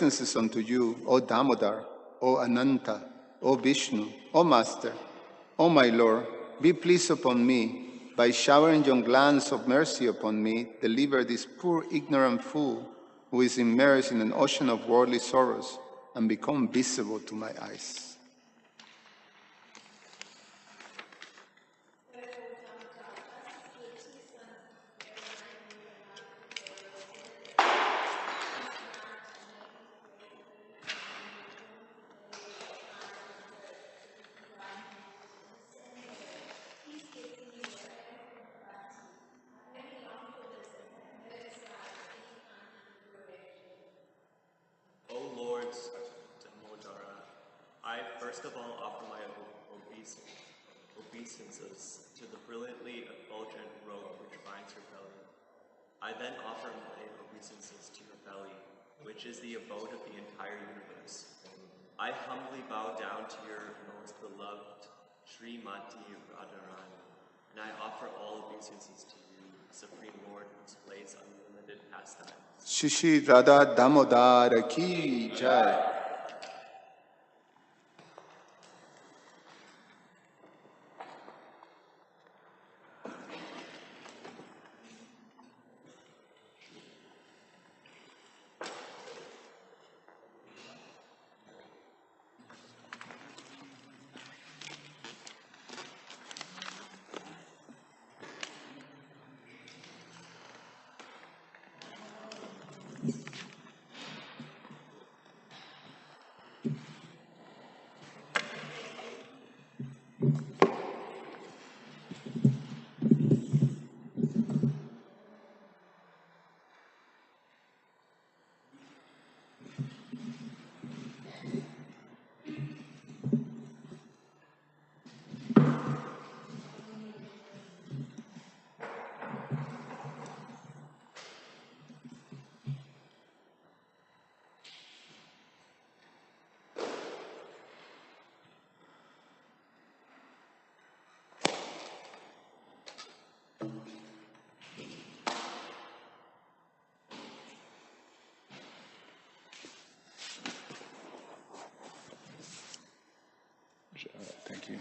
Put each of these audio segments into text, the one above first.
obeisances unto you, O Damodar, O Ananta, O Vishnu, O Master, O my Lord, be pleased upon me. By showering your glance of mercy upon me, deliver this poor ignorant fool who is immersed in an ocean of worldly sorrows and become visible to my eyes. First of all, offer my obeisances to the brilliantly effulgent robe which binds your belly. I then offer my obeisances to your belly, which is the abode of the entire universe. I humbly bow down to your most beloved Srimati Radharani, and I offer all obeisances to you, Supreme Lord, who displays unlimited pastime. Shishi Radha Damodar Ki Jai. Thank you.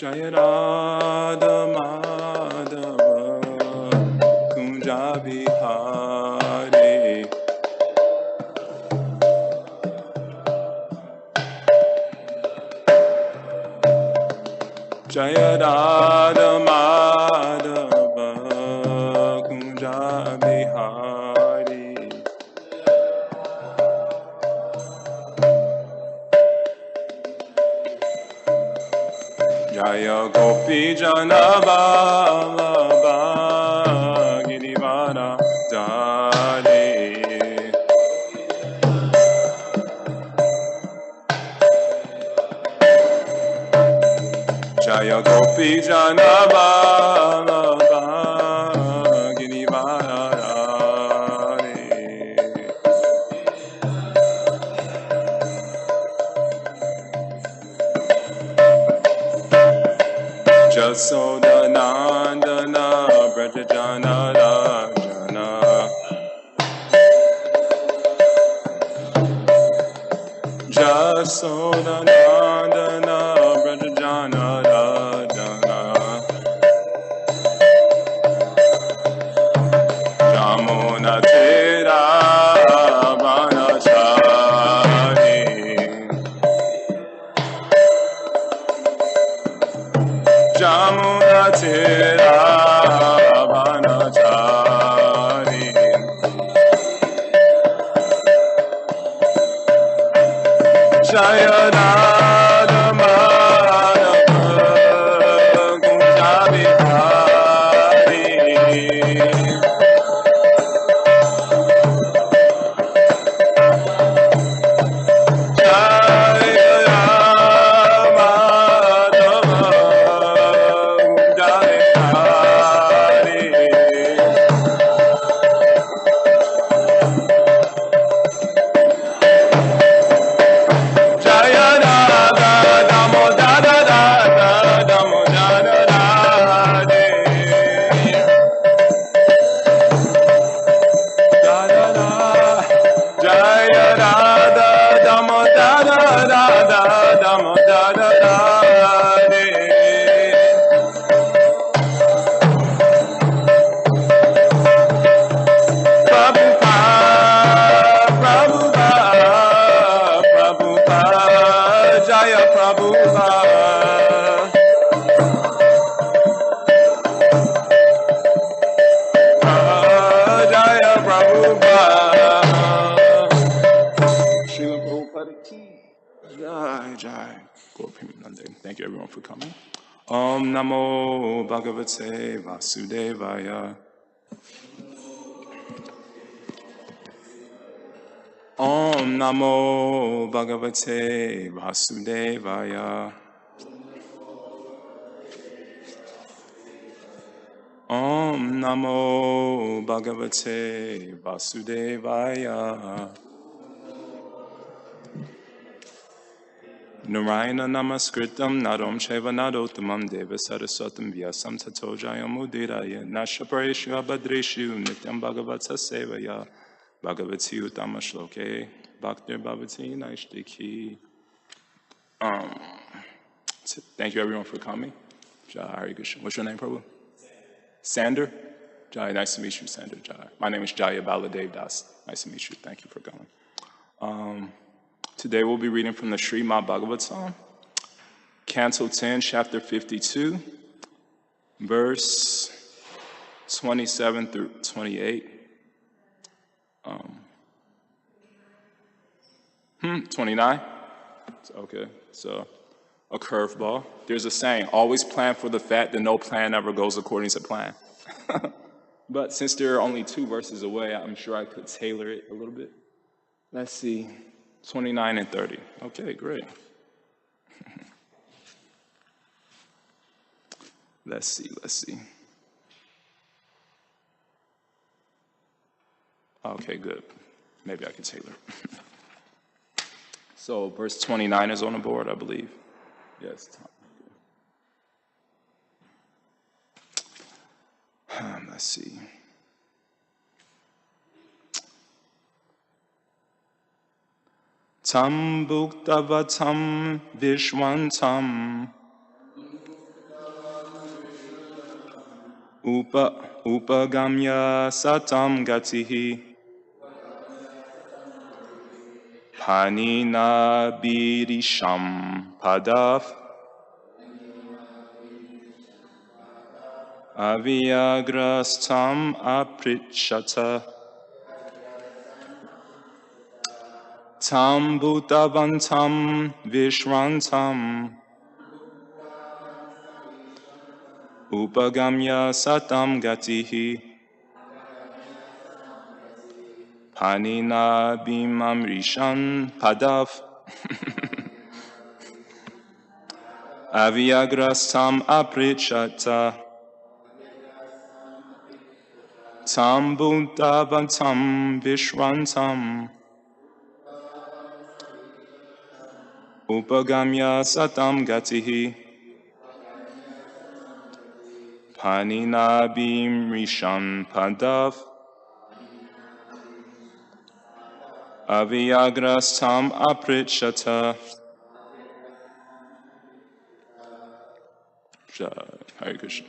Jaya Radha Madhava Kunja Bihari Jaya Radha Madhava Kunja Bihari Jaya Gopi Janavallabha Girivara Dali Jaya Gopi Janavallabha Girivara Dali Jasoda Nandana Brajajana Rajana Jasoda Nandana Brajajana Rajana Jamuna Tera Vanachari Jamuna Tera Vanachari Jaya Radha Madhava Kunja Bihari Jaya Prabhupada, Jaya Prabhupada. Jaya Prabhupada. Srila Prabhupada ki. Jai. Thank you everyone for coming. Om Namo Bhagavate Vasudevaya. Om Namo Bhagavate Vasudevaya. Om Namo Bhagavate Vasudevaya. Narayana Namaskritam Narom Cheva Narottamam Deva Saraswatam Vyasam Tato Jayamudiraya Nashapareshu Abhadreshu Nityam Bhagavatsa Sevaya Bhagavati Uttama Shloke Bhaktir Bhavati Naishtiki. Thank you everyone for coming. Jai Hare Krishna. What's your name, Prabhu? Sander? Jai, nice to meet you, Sander. Jai. My name is Jaya Baladev Das. Nice to meet you. Thank you for coming. Today we'll be reading from the Srimad Bhagavatam, Canto 10, Chapter 52, verse 27 through 28. 29? Okay, so a curveball. There's a saying, always plan for the fact that no plan ever goes according to plan. But since there are only 2 verses away, I'm sure I could tailor it a little bit. Let's see, 29 and 30. Okay, great. Let's see. Okay, good. Maybe I can tailor. So verse 29 is on the board, I believe. Yes. Let's see. Tam bhuktavatam vishwantam upagamya satam gatihi panina birisham padav aviyagrastam apricchata tam bhutavantam vishwantam upagamya satam gatihi panina bimam rishan padav aviyagrastam apricchata tam bhutavantam vishwantam upagamya satam gatihi panina bimrishan padav aviyagrastam apricchata. Hare Krishna.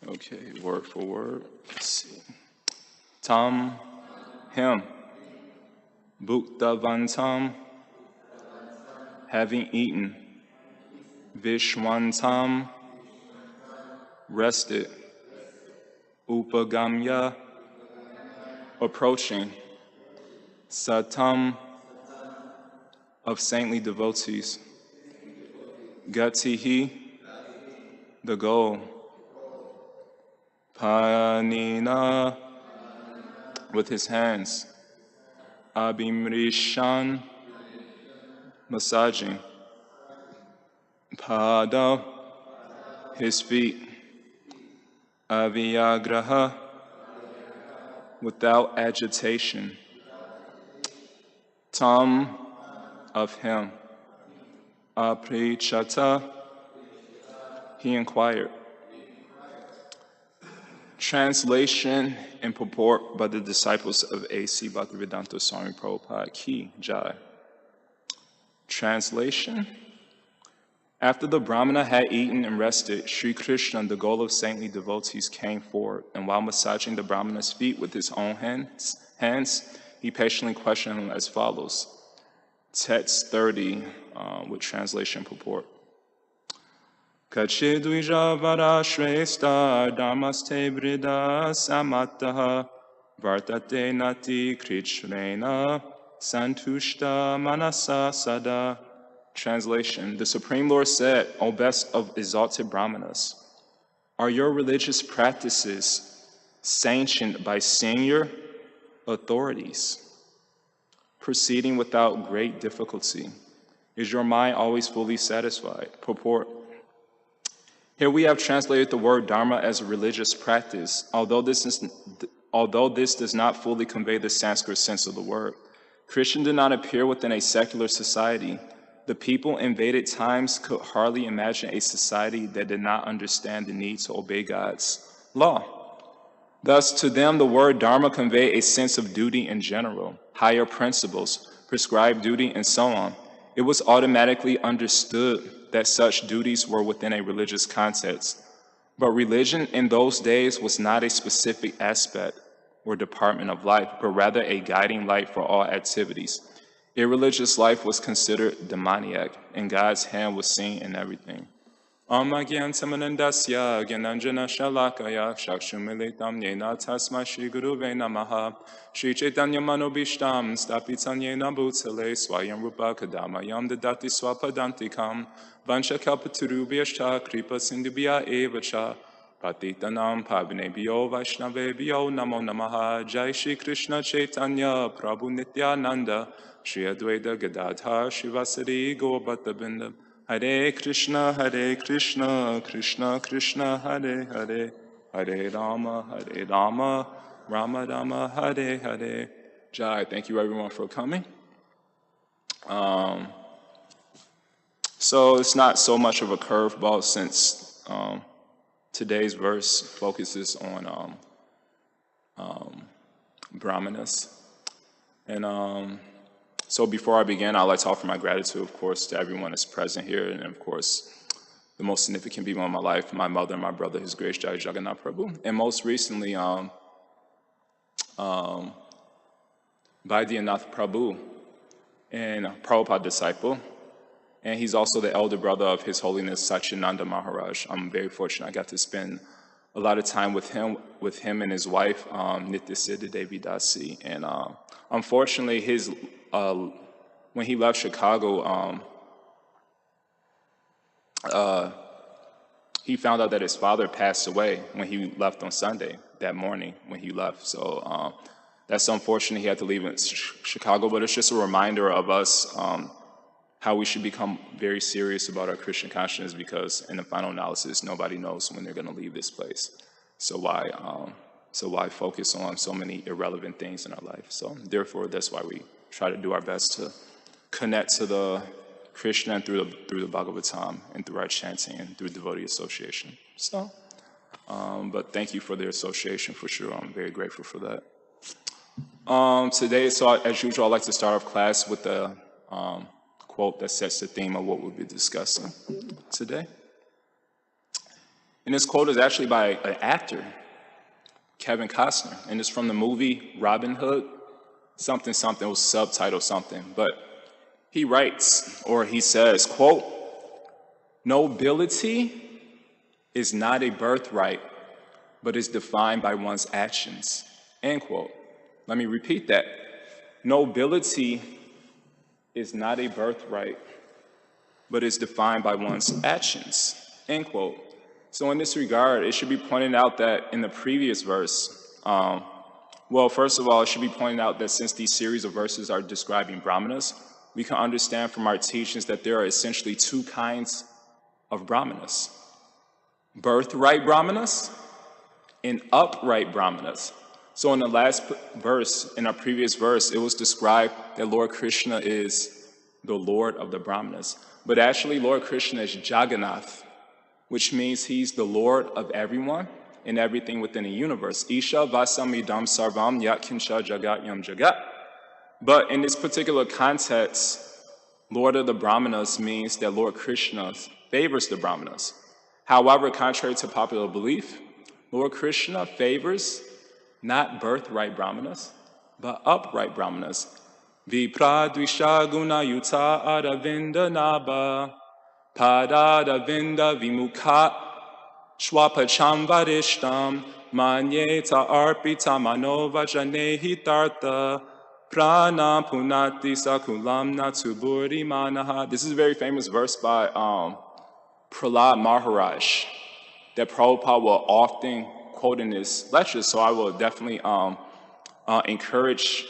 Okay, word for word. Let's see. Tam, him. Bhuktavantam, having eaten. Vishwantam, rested. Upagamya, approaching. Satam, of saintly devotees. Gatihi, the goal. Panina, with his hands. Abhimrishan, massaging. Pada, his feet. Avyagraha, without agitation. Tam, of him. Aprichata, he inquired. Translation and purport by the disciples of A.C. Bhaktivedanta Swami Prabhupada Ki Jaya. Translation. After the Brahmana had eaten and rested, Sri Krishna, the goal of saintly devotees, came forward, and while massaging the Brahmana's feet with his own hands, he patiently questioned him as follows. Text 30 with translation purport. Kachidvija vara shrestha dharmaste brida samattaha vartate nati krichrena santushta manasa sada. Translation. The Supreme Lord said, O best of exalted Brahmanas, are your religious practices sanctioned by senior authorities, proceeding without great difficulty? Is your mind always fully satisfied? Purport. Here we have translated the word dharma as a religious practice, although this does not fully convey the Sanskrit sense of the word. Krishna did not appear within a secular society. The people in Vedic times could hardly imagine a society that did not understand the need to obey God's law. Thus, to them, the word dharma conveyed a sense of duty in general, higher principles, prescribed duty, and so on. It was automatically understood that such duties were within a religious context. But religion in those days was not a specific aspect or department of life, but rather a guiding light for all activities. Irreligious life was considered demoniac, and God's hand was seen in everything. Amagyan samanandasya gyananjana shalakaya shakshumilitam yena tasma shri guruve namaha shri chaitanya manobishtam stapitan yena bhutale swayam rupa kadamayam dadati swapadantikam vancha kalpaturubhyascha kripa sindhubhya evacha patitanam pavinebhyo vaishnavebhyo namo namaha jai shri krishna chaitanya prabhu nityananda shri advaita gadadhar shivasari gopattabinda Hare Krishna, Krishna Krishna, Hare Hare, Hare Rama, Rama Rama, Hare Hare. Jai, thank you everyone for coming. So it's not so much of a curveball since today's verse focuses on Brahmanas. And so before I begin, I'd like to offer my gratitude, of course, to everyone that's present here, and of course, the most significant people in my life, my mother and my brother, His Grace Jaya Jagannath Prabhu, and most recently, Vaidyanatha Prabhu, and Prabhupada disciple, and he's also the elder brother of His Holiness Satchidananda Maharaj. I'm very fortunate I got to spend a lot of time with him and his wife, Nityasiddha Devi Dasi, and unfortunately, when he left Chicago, he found out that his father passed away when he left on Sunday, that morning when he left. So that's unfortunate. He had to leave in Chicago, but it's just a reminder of us how we should become very serious about our Christian consciousness, because in the final analysis, nobody knows when they're going to leave this place. So why focus on so many irrelevant things in our life? So therefore, that's why we try to do our best to connect to the Krishna and through the Bhagavatam and through our chanting and through devotee association. So, but thank you for the association for sure. I'm very grateful for that. Today, so as usual, I'd like to start off class with the quote that sets the theme of what we'll be discussing today. And this quote is actually by an actor, Kevin Costner, and it's from the movie Robin Hood, something, it was subtitled something, but he writes, or he says, quote, "Nobility is not a birthright, but is defined by one's actions," end quote. Let me repeat that. Nobility is not a birthright, but is defined by one's actions, end quote. So in this regard, it should be pointed out that in the previous verse, well, first of all, it should be pointed out that since these series of verses are describing brahmanas, we can understand from our teachings that there are essentially two kinds of brahmanas: birthright brahmanas and upright brahmanas. So in the last verse, in our previous verse, it was described that Lord Krishna is the Lord of the brahmanas. But actually, Lord Krishna is Jagannath, which means he's the Lord of everyone and everything within the universe. Isha vasamidam sarvam yat kinsha jagat yam jagat. But in this particular context, Lord of the Brahmanas means that Lord Krishna favors the Brahmanas. However, contrary to popular belief, Lord Krishna favors not birthright Brahmanas, but upright Brahmanas. Vipradvisha guna yuta aravinda naba padadavinda vimukha shwapacham varishtam manyeta arpita manova janehitartha prana punati sakulam natuburi manaha. This is a very famous verse by Prahlad Maharaj that Prabhupada will often quote in his lectures, so I will definitely encourage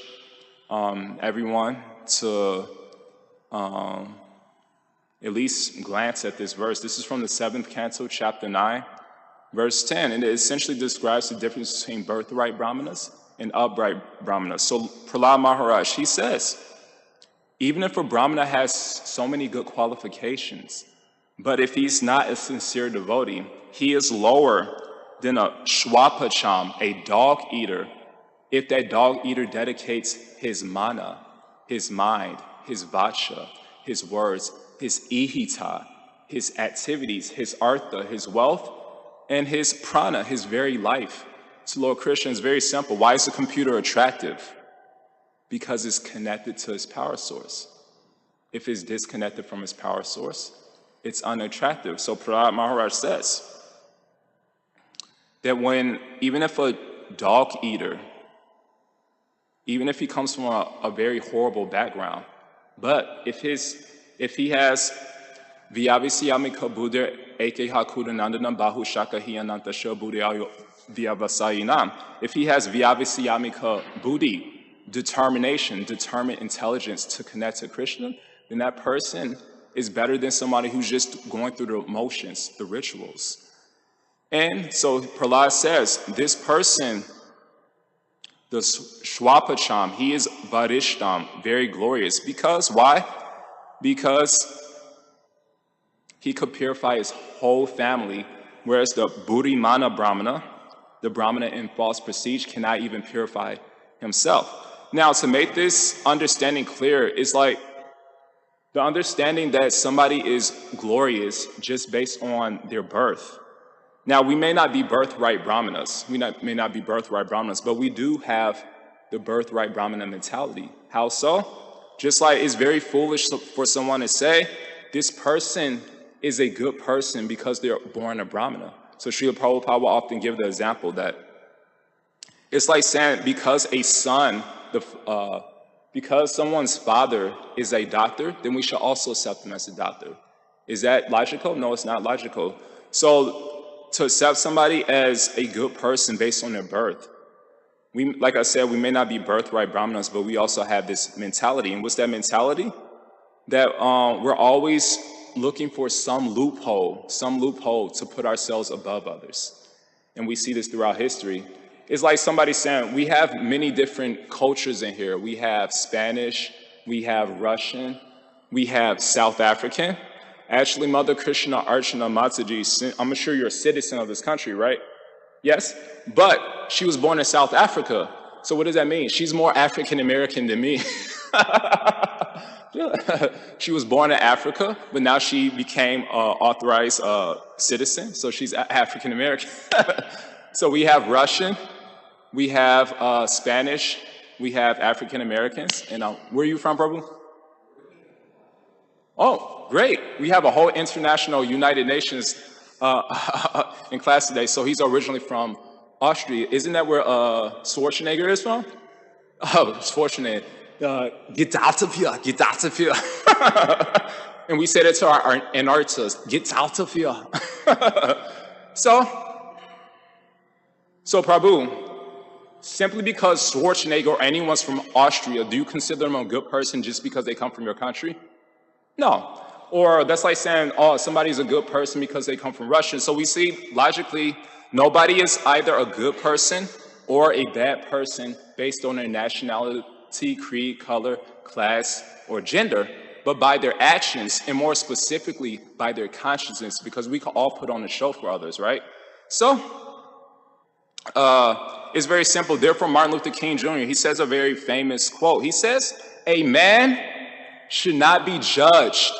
everyone to at least glance at this verse. This is from the 7th canto, chapter 9, verse 10, and it essentially describes the difference between birthright brahmanas and upright brahmanas. So Prahlad Maharaj, he says, even if a brahmana has so many good qualifications, but if he's not a sincere devotee, he is lower than a shwapacham, a dog eater, if that dog eater dedicates his mana, his mind, his vacha, his words, his ihita, his activities, his artha, his wealth, and his prana, his very life. To Lord Krishna is very simple. Why is the computer attractive? Because it's connected to his power source. If it's disconnected from his power source, it's unattractive. So Prahlad Maharaj says that even if a dog eater, even if he comes from a very horrible background, but if he has Vyavisyamika Buddha Eke Hakudanandanam Bahu Shakahi Ananta Shabuddhayo Vyavasayinam, if he has Vyavisyamika Buddhi, determination, determined intelligence to connect to Krishna, then that person is better than somebody who's just going through the motions, the rituals. And so Prahlad says, this person, the Shwapacham, he is Varishtam, very glorious. Because why? Because he could purify his whole family, whereas the Buddhimana Brahmana, the Brahmana in false prestige, cannot even purify himself. Now, to make this understanding clear, it's like the understanding that somebody is glorious just based on their birth. Now, we may not be birthright brahmanas, may not be birthright brahmanas, but we do have the birthright brahmana mentality. How so? Just like it's very foolish for someone to say, this person is a good person because they're born a brahmana. So Srila Prabhupada will often give the example that it's like saying because because someone's father is a doctor, then we should also accept him as a doctor. Is that logical? No, it's not logical. So to accept somebody as a good person based on their birth, like I said, we may not be birthright brahmanas, but we also have this mentality. And what's that mentality? That we're always looking for some loophole to put ourselves above others. And we see this throughout history. It's like somebody saying, we have many different cultures in here. We have Spanish, we have Russian, we have South African. Actually, Mother Krishna Archana Mataji, I'm sure you're a citizen of this country, right? Yes? But she was born in South Africa. So what does that mean? She's more African American than me. Yeah. She was born in Africa, but now she became an authorized citizen, so she's African American. So we have Russian, we have Spanish, we have African Americans. And where are you from, Prabhu? Oh, great. We have a whole international United Nations in class today. So he's originally from Austria. Isn't that where Schwarzenegger is from? Oh, Schwarzenegger. Get out of here, get out of here. And we say that to our anarchists, get out of here. So Prabhu, simply because Schwarzenegger or anyone's from Austria, do you consider them a good person just because they come from your country? No. Or that's like saying, oh, somebody's a good person because they come from Russia. So we see, logically, nobody is either a good person or a bad person based on their nationality, creed, color, class, or gender, but by their actions, and more specifically, by their consciousness, because we can all put on a show for others, right? So, it's very simple. Therefore, Martin Luther King Jr., he says a very famous quote. He says, a man should not be judged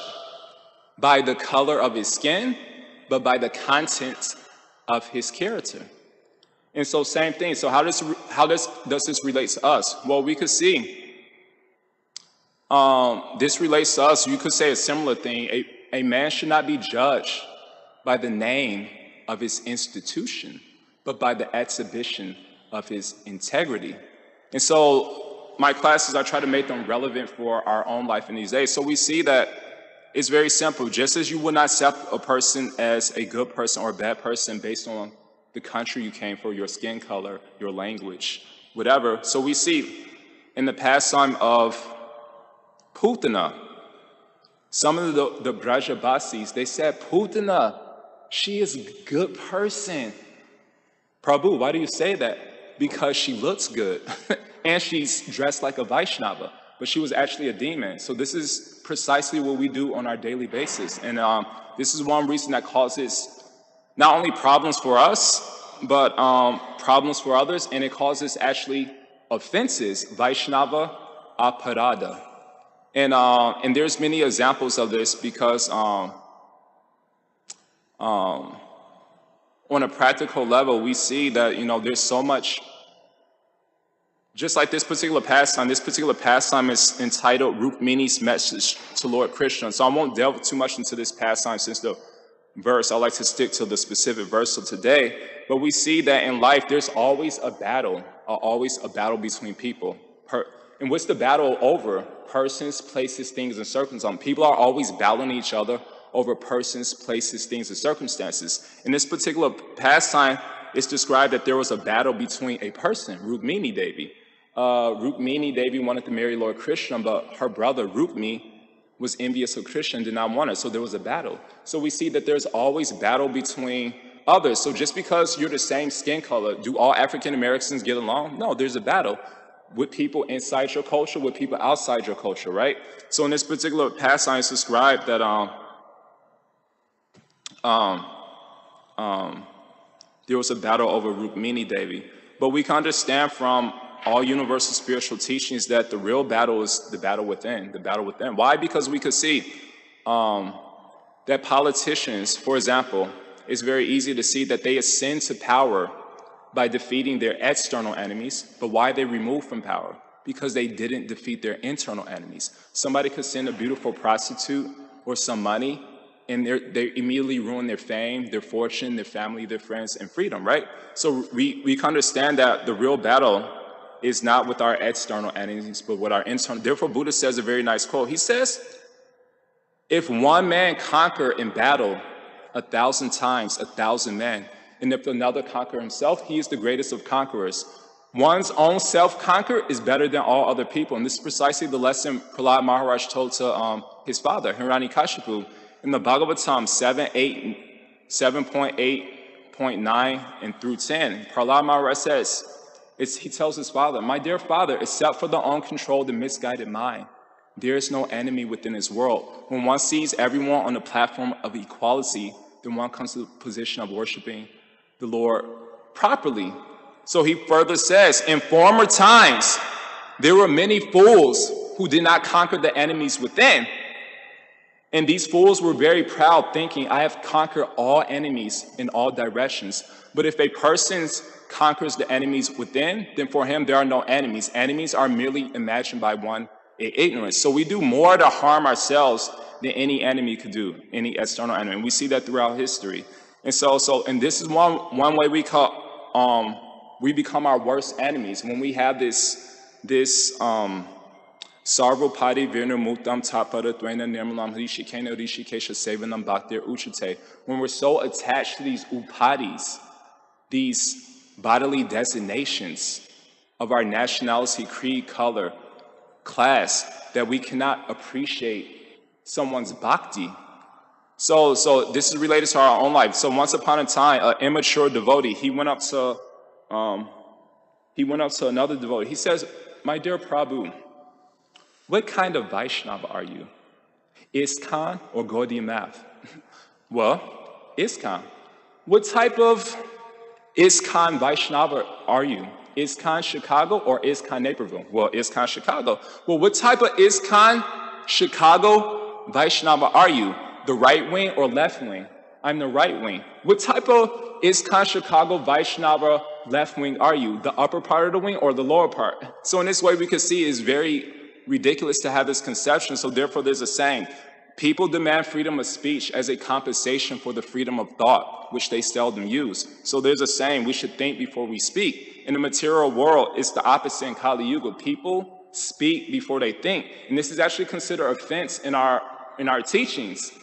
by the color of his skin, but by the content of his character. And so same thing. So how does this relate to us? Well, we could see this relates to us. You could say a similar thing. A man should not be judged by the name of his institution, but by the exhibition of his integrity. And so my classes, I try to make them relevant for our own life in these days. So we see that it's very simple. Just as you would not accept a person as a good person or a bad person based on the country you came from, your skin color, your language, whatever. So we see in the pastime of Putana, some of the Brajabasis, they said, Putana, she is a good person. Prabhu, why do you say that? Because she looks good. And she's dressed like a Vaishnava, but she was actually a demon. So this is precisely what we do on our daily basis. And this is one reason that causes not only problems for us, but problems for others, and it causes actually offenses, Vaishnava aparada. And there's many examples of this because on a practical level, we see that, there's so much. Just like this particular pastime is entitled Rukmini's Message to Lord Krishna. So I won't delve too much into this pastime since the verse, I like to stick to the specific verse of today. But we see that in life, there's always a battle between people. And what's the battle over? Persons, places, things, and circumstances. People are always battling each other over persons, places, things, and circumstances. In this particular pastime, it's described that there was a battle between a person, Rukmini Devi. Rukmini Devi wanted to marry Lord Krishna, but her brother Rukmi was envious of Krishna and did not want it, so there was a battle. So we see that there's always battle between others. So just because you're the same skin color, do all African Americans get along? No, there's a battle with people inside your culture, with people outside your culture, right? So in this particular pastime, it's described that there was a battle over Rukmini Devi. But we can understand from all universal spiritual teachings that the real battle is the battle within, Why? Because we could see that politicians, for example, it's very easy to see that they ascend to power by defeating their external enemies, but why they removed from power? Because they didn't defeat their internal enemies. Somebody could send a beautiful prostitute or some money, and they immediately ruin their fame, their fortune, their family, their friends, and freedom, right? So we can understand that the real battle is not with our external enemies, but with our internal. Therefore, Buddha says a very nice quote. He says, if one man conquer in battle 1,000 times 1,000 men, and if another conquer himself, he is the greatest of conquerors. One's own self-conquer is better than all other people. And this is precisely the lesson Prahlad Maharaj told to his father, Hiranyakashipu. In the Bhagavatam 7.8.9 and through 10, Prahlad Maharaj says, he tells his father, my dear father, except for the uncontrolled and misguided mind, there is no enemy within his world. When one sees everyone on the platform of equality, then one comes to the position of worshiping the Lord properly. So he further says, in former times, there were many fools who did not conquer the enemies within. And these fools were very proud, thinking, I have conquered all enemies in all directions. But if a person conquers the enemies within, then for him there are no enemies. Enemies are merely imagined by one in ignorance. So we do more to harm ourselves than any enemy could do, any external enemy. And we see that throughout history. And and this is one way we become our worst enemies when we have this Sarvapati Virna Muktam Tapada Dwena Nirmalam Rishikena Rishikesha Sevanam Bhaktir Uchate. When we're so attached to these upadis, these bodily designations of our nationality, creed, color, class, that we cannot appreciate someone's bhakti. So this is related to our own life. So once upon a time, an immature devotee, he went up to another devotee. He says, my dear Prabhu, what kind of Vaishnava are you? ISKCON or Gaudiya Math? Well, ISKCON. What type of ISKCON Vaishnava are you? ISKCON Chicago or ISKCON Naperville? Well, ISKCON Chicago. Well, what type of ISKCON Chicago Vaishnava are you? The right wing or left wing? I'm the right wing. What type of ISKCON Chicago Vaishnava left wing are you? The upper part of the wing or the lower part? So in this way, we can see it's very ridiculous to have this conception. So therefore, there's a saying, people demand freedom of speech as a compensation for the freedom of thought, which they seldom use. So there's a saying, we should think before we speak. In the material world, it's the opposite in Kali Yuga. People speak before they think. And this is actually considered offense in our teachings.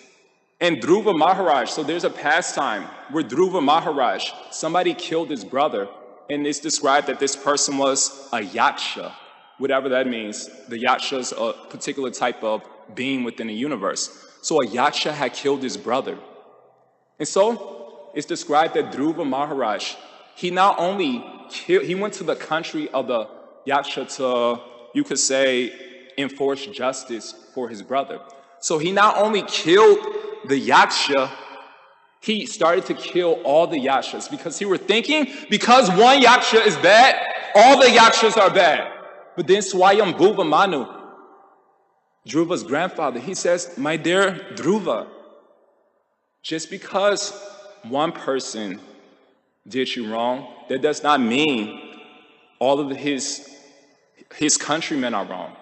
And Dhruva Maharaj, so there's a pastime where Dhruva Maharaj, somebody killed his brother, and it's described that this person was a yaksha, whatever that means. The yaksha is a particular type of being within the universe. So a yaksha had killed his brother. And so it's described that Dhruva Maharaj, he not only he went to the country of the yaksha to, you could say, enforce justice for his brother. So he not only killed the yaksha, he started to kill all the yakshas because he were thinking, because one yaksha is bad, all the yakshas are bad. But then Swayambhuva Manu, Dhruva's grandfather, he says, my dear Dhruva, just because one person did you wrong, that does not mean all of his countrymen are wrong.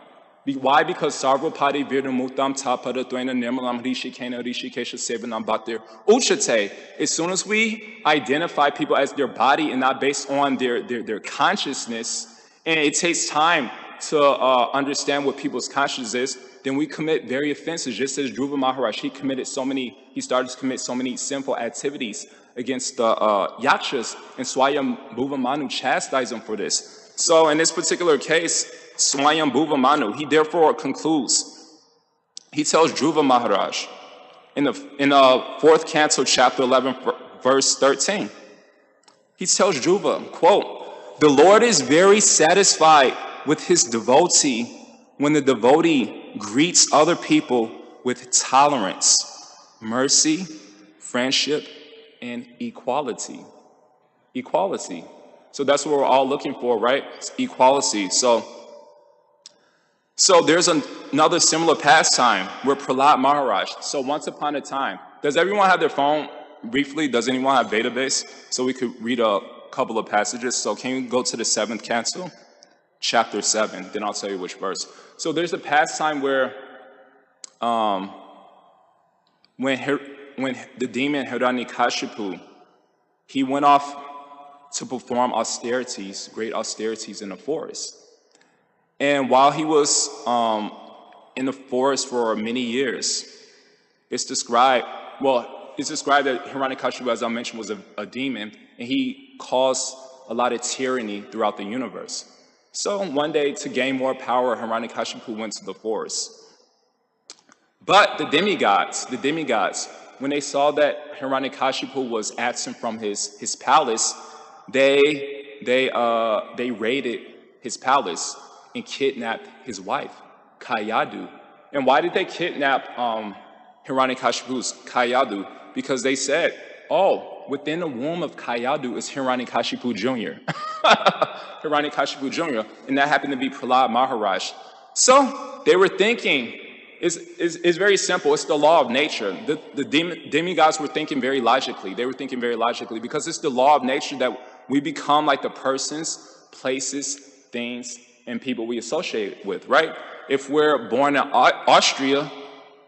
Why? Because Sarvapati Virna Muktam Tapada Dwena Nirmalam Rishikena Rishikesha Sevanam Bhaktir Uchate. As soon as we identify people as their body and not based on their consciousness, and it takes time to understand what people's consciousness is, then we commit very offenses. Just as Dhruva Maharaj, he started to commit so many sinful activities against the yakshas, and Swayambhuva Manu chastised him for this. So in this particular case, Swayambhuva Manu, he therefore concludes, he tells Dhruva Maharaj in the fourth canto, chapter 11, verse 13, he tells Dhruva, quote, the Lord is very satisfied with his devotee when the devotee greets other people with tolerance, mercy, friendship, and equality. Equality. So that's what we're all looking for, right? It's equality. So there's another similar pastime where Prahlad Maharaj. So once upon a time, does everyone have their phone briefly? Does anyone have database? So we could read a couple of passages. So can you go to the 7th canto, chapter 7? Then I'll tell you which verse. So there's a pastime where when the demon Hiranyakashipu, he went off to perform austerities, great austerities in the forest. And while he was in the forest for many years, it's described that Hiranyakashipu, as I mentioned, was a demon, and he caused a lot of tyranny throughout the universe. So one day, to gain more power, Hiranyakashipu went to the forest. But the demigods, when they saw that Hiranyakashipu was absent from his palace, they raided his palace and kidnapped his wife, Kayadu. And why did they kidnap Hiranyakashipu's Kayadu? Because they said, oh, within the womb of Kayadu is Hiranyakashipu Jr. Hiranyakashipu Jr. And that happened to be Prahlad Maharaj. So they were thinking, it's very simple. It's the law of nature. The demigods were thinking very logically. They were thinking very logically because it's the law of nature that we become like the persons, places, things, and people we associate with, right? If we're born in Austria,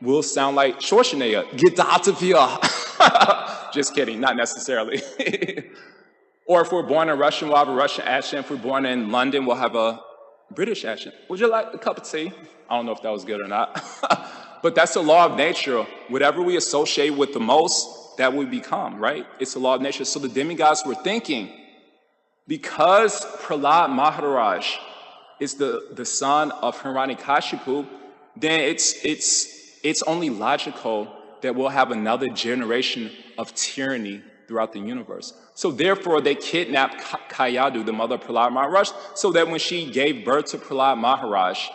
we'll sound like Schwarzenegger. Get out of here. Just kidding, not necessarily. Or if we're born in Russia, we'll have a Russian accent. If we're born in London, we'll have a British accent. Would you like a cup of tea? I don't know if that was good or not. But that's the law of nature. Whatever we associate with the most, that we become, right? It's the law of nature. So the demigods were thinking, because Prahlad Maharaj is the son of Hiranyakashipu, then it's only logical that we'll have another generation of tyranny throughout the universe. So therefore, they kidnapped Kayadu, the mother of Prahlad Maharaj, so that when she gave birth to Prahlad Maharaj,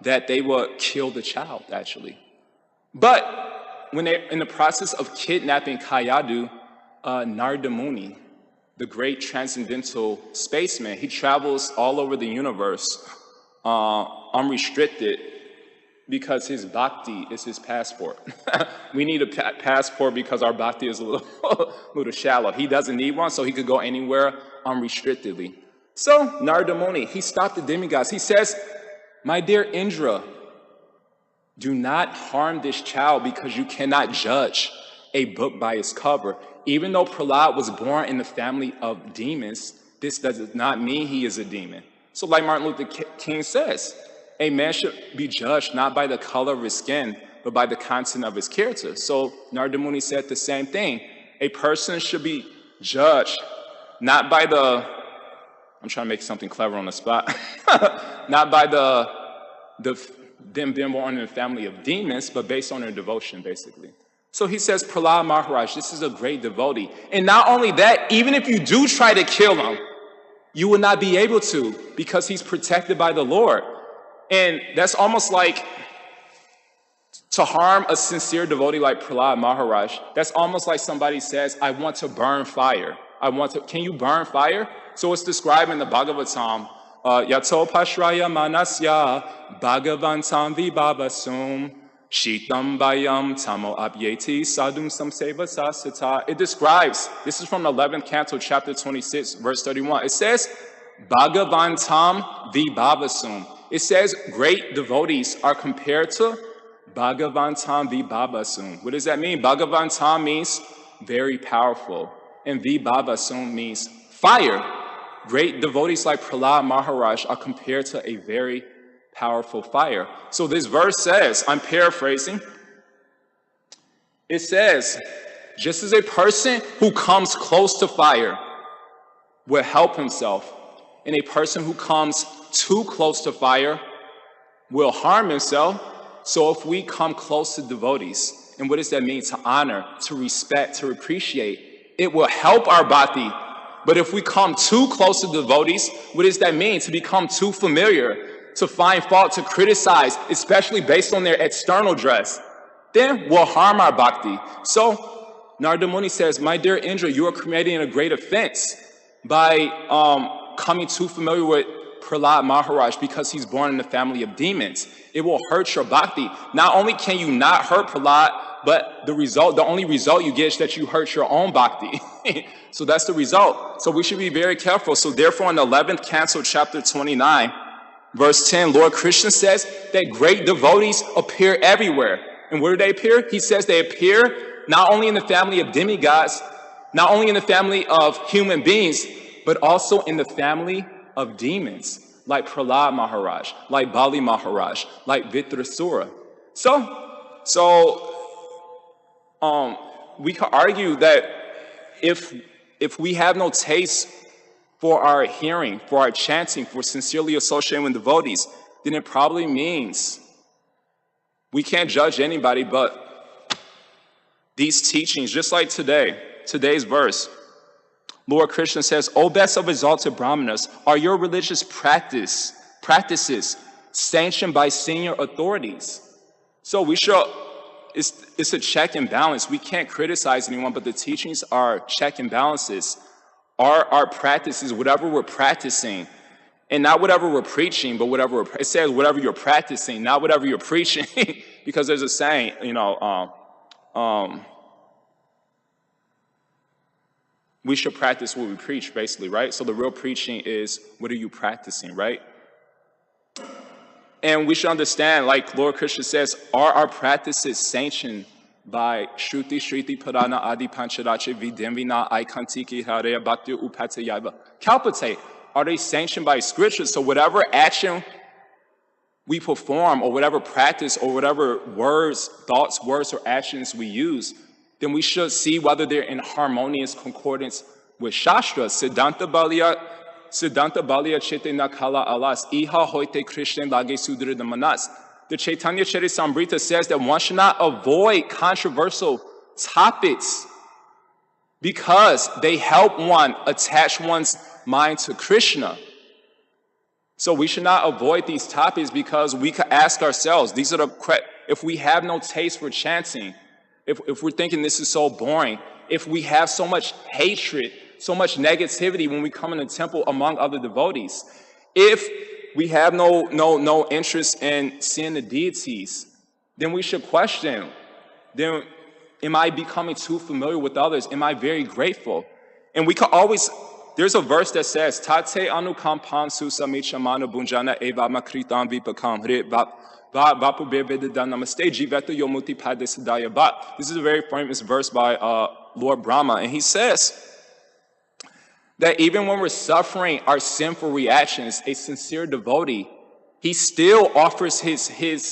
that they would kill the child, actually. But when they're in the process of kidnapping Kayadu, Narada Muni, the great transcendental spaceman, he travels all over the universe unrestricted because his bhakti is his passport. We need a passport because our bhakti is a little shallow. He doesn't need one, so he could go anywhere unrestrictedly. So Narada Muni, he stopped the demigods. He says, my dear Indra, do not harm this child because you cannot judge a book by its cover. Even though Prahlad was born in the family of demons, this does not mean he is a demon. So like Martin Luther King says, a man should be judged not by the color of his skin, but by the content of his character. So Narada Muni said the same thing. A person should be judged not by I'm trying to make something clever on the spot, not by them being born in a family of demons, but based on their devotion, basically. So he says, Prahlad Maharaj, this is a great devotee. And not only that, even if you do try to kill him, you will not be able to because he's protected by the Lord. And that's almost like to harm a sincere devotee like Prahlad Maharaj. That's almost like somebody says, I want to burn fire. Can you burn fire? So it's described in the Bhagavatam, Yato Pashraya Manasya Bhagavantam Vibhavasum Shitam Bayam Tamo Abhyeti Sadum Samseva Sasata. It describes, this is from the 11th canto, chapter 26, verse 31. It says, Bhagavantam Vibhavasum. It says, great devotees are compared to Bhagavantam Vibhavasum. What does that mean? Bhagavantam means very powerful, and Vibhavasum means fire. Great devotees like Prahlad Maharaj are compared to a very powerful fire. So this verse says, I'm paraphrasing, it says, just as a person who comes close to fire will help himself, and a person who comes too close to fire will harm himself. So if we come close to devotees, and what does that mean? To honor, to respect, to appreciate, it will help our bhakti. But if we come too close to devotees, what does that mean? To become too familiar, to find fault, to criticize, especially based on their external dress, then we'll harm our bhakti. So Narada Muni says, my dear Indra, you are committing a great offense by coming too familiar with Prahlad Maharaj because he's born in the family of demons. It will hurt your bhakti. Not only can you not hurt Prahlad, but the only result you get is that you hurt your own bhakti. So that's the result. So we should be very careful. So therefore, in the 11th canto, chapter 29, verse 10, Lord Krishna says that great devotees appear everywhere. And where do they appear? He says they appear not only in the family of demigods, not only in the family of human beings, but also in the family of demons, like Prahlad Maharaj, like Bali Maharaj, like Vitrasura. So we could argue that if we have no taste for our hearing, for our chanting, for sincerely associating with devotees, then it probably means we can't judge anybody but these teachings, just like today's verse. Lord Krishna says, O best of exalted brahmanas, are your religious practices sanctioned by senior authorities? So we should, it's a check and balance. We can't criticize anyone, but the teachings are check and balances. Our practices, whatever we're practicing, And not whatever we're preaching, but it says whatever you're practicing, not whatever you're preaching. Because there's a saying, we should practice what we preach, basically, right? So the real preaching is, what are you practicing, right? And we should understand, like Lord Krishna says, are our practices sanctioned by Shruti Shriti Purana Adi Pancharache Videmvina Aikantiki Hare Bhakti Upatayaiva Kalpate. Are they sanctioned by Scripture? So whatever action we perform, or whatever practice, or whatever words, thoughts, words, or actions we use, then we should see whether they're in harmonious concordance with Shastra. Siddhanta Baliya Chete Nakala Alas, Iha Hoite Krishna Lage Sudra Manas. The Chaitanya Charitamrita says that one should not avoid controversial topics because they help one attach one's mind to Krishna. So we should not avoid these topics because we could ask ourselves, if we have no taste for chanting, if we're thinking this is so boring, if we have so much hatred, so much negativity when we come in the temple among other devotees, if we have no interest in seeing the deities, then we should question, then am I becoming too familiar with others? Am I very grateful? And we could always, there's a verse that says, Tate anukampam susamichamana bunjana eva makritam vipakam hre vapu bebedada namaste jiveta yomuti padesiddhaya bhat. This is a very famous verse by Lord Brahma, and he says that even when we're suffering our sinful reactions, a sincere devotee, he still offers his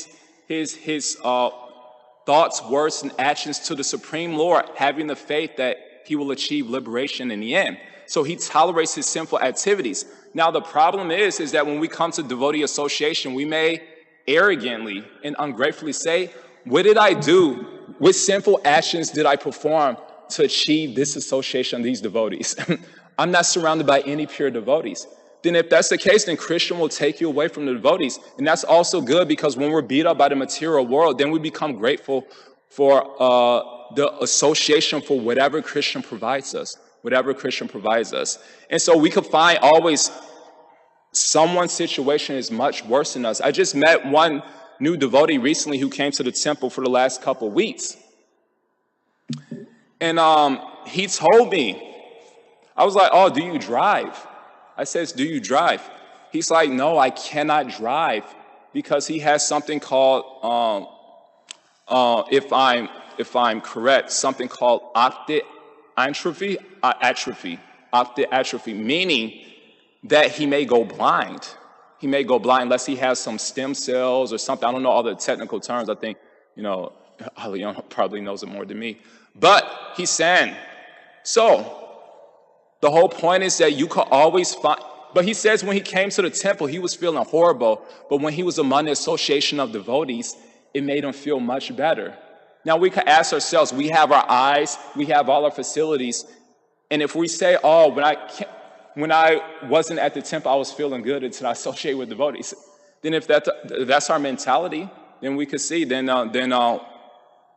thoughts, words, and actions to the Supreme Lord, having the faith that he will achieve liberation in the end. So he tolerates his sinful activities. Now the problem is that when we come to devotee association, we may arrogantly and ungratefully say, what did I do? What sinful actions did I perform to achieve this association of these devotees? I'm not surrounded by any pure devotees. Then if that's the case, then Krishna will take you away from the devotees. And that's also good because when we're beat up by the material world, then we become grateful for the association for whatever Krishna provides us, And so we could find always someone's situation is much worse than us. I just met one new devotee recently who came to the temple for the last couple of weeks. And he told me, I was like, oh, do you drive? I says, do you drive? He's like, no, I cannot drive because he has something called, if I'm correct, something called optic atrophy, meaning that he may go blind. He may go blind unless he has some stem cells or something. I don't know all the technical terms. I think, Alion probably knows it more than me. But he's saying, so the whole point is that you could always find, but he says when he came to the temple, he was feeling horrible. But when he was among the association of devotees, it made him feel much better. Now we could ask ourselves, we have our eyes, we have all our facilities. And if we say, oh, when I wasn't at the temple, I was feeling good until I associate with devotees. Then if that's our mentality, then we could see, then